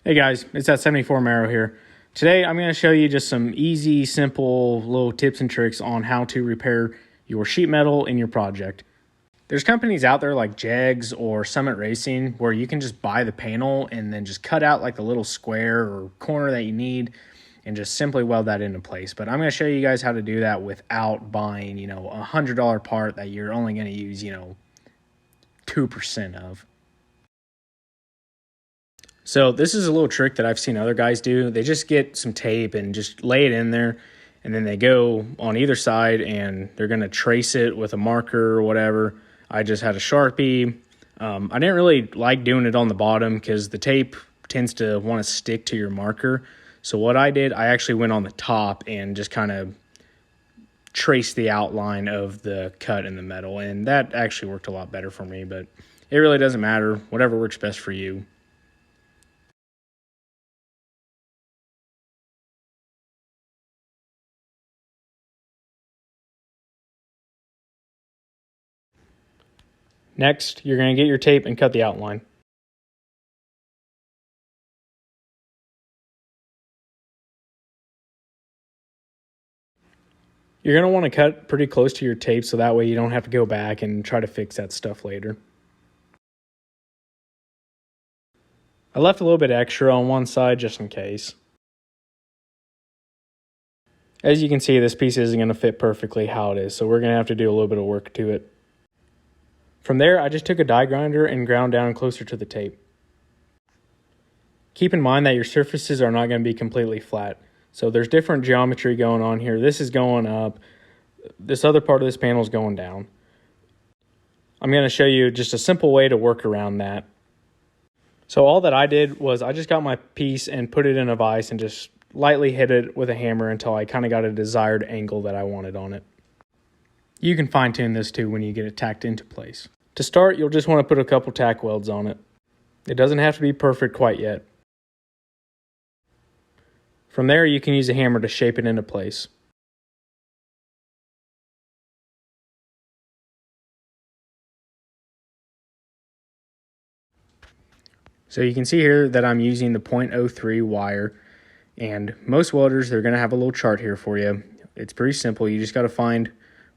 Hey guys, it's that 74 Mero here. Today I'm going to show you just some easy, simple little tips and tricks on how to repair your sheet metal in your project. There's companies out there like Jegs or Summit Racing where you can just buy the panel and then just cut out like the little square or corner that you need and just simply weld that into place. But I'm going to show you guys how to do that without buying, a $100 part that you're only going to use, 2% of. So this is a little trick that I've seen other guys do. They just get some tape and just lay it in there, and then they go on either side and they're going to trace it with a marker or whatever. I just had a Sharpie. I didn't really like doing it on the bottom because the tape tends to want to stick to your marker. So what I did, I actually went on the top and just kind of traced the outline of the cut in the metal, and that actually worked a lot better for me, but it really doesn't matter. Whatever works best for you. Next, you're going to get your tape and cut the outline. You're going to want to cut pretty close to your tape so that way you don't have to go back and try to fix that stuff later. I left a little bit extra on one side just in case. As you can see, this piece isn't going to fit perfectly how it is, so we're going to have to do a little bit of work to it. From there, I just took a die grinder and ground down closer to the tape. Keep in mind that your surfaces are not going to be completely flat. So there's different geometry going on here. This is going up. This other part of this panel is going down. I'm going to show you just a simple way to work around that. So all that I did was I just got my piece and put it in a vise and just lightly hit it with a hammer until I kind of got a desired angle that I wanted on it. You can fine tune this too when you get it tacked into place. To start, you'll just want to put a couple tack welds on it. It doesn't have to be perfect quite yet. From there, you can use a hammer to shape it into place. So you can see here that I'm using the .03 wire, and most welders, they're going to have a little chart here for you. It's pretty simple. You just got to find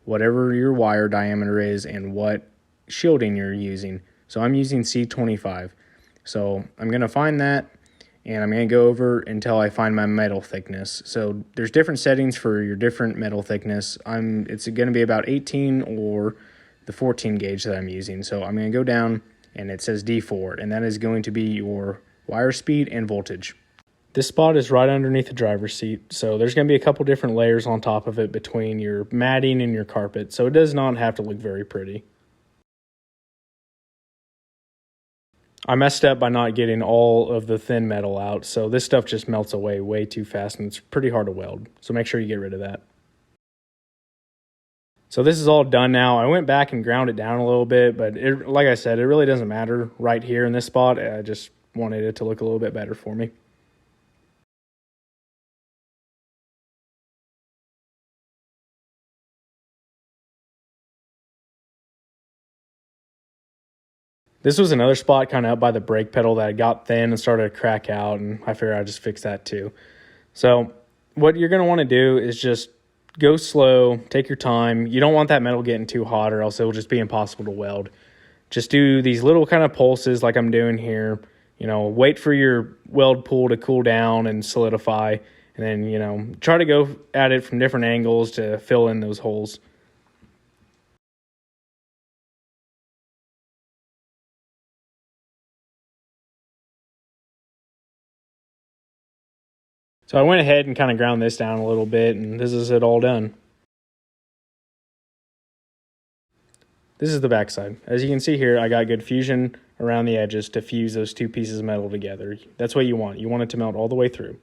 whatever your wire diameter is and what shielding you're using. So I'm using C25. So I'm going to find that, and I'm going to go over until I find my metal thickness. So there's different settings for your different metal thickness. It's going to be about 18 or the 14 gauge that I'm using. So I'm going to go down, and it says D4, and that is going to be your wire speed and voltage. This spot is right underneath the driver's seat, so there's going to be a couple different layers on top of it between your matting and your carpet, so it does not have to look very pretty. I messed up by not getting all of the thin metal out, so this stuff just melts away way too fast and it's pretty hard to weld, so make sure you get rid of that. So this is all done now. I went back and ground it down a little bit, but like I said, it really doesn't matter right here in this spot. I just wanted it to look a little bit better for me. This was another spot kind of up by the brake pedal that got thin and started to crack out, and I figured I'd just fix that too. So what you're going to want to do is just go slow, take your time. You don't want that metal getting too hot or else it will just be impossible to weld. Just do these little kind of pulses like I'm doing here. Wait for your weld pool to cool down and solidify, and then, try to go at it from different angles to fill in those holes. So I went ahead and kind of ground this down a little bit, and this is it all done. This is the backside. As you can see here, I got good fusion around the edges to fuse those two pieces of metal together. That's what you want. You want it to melt all the way through.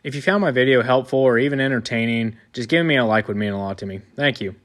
If you found my video helpful or even entertaining, just giving me a like would mean a lot to me. Thank you.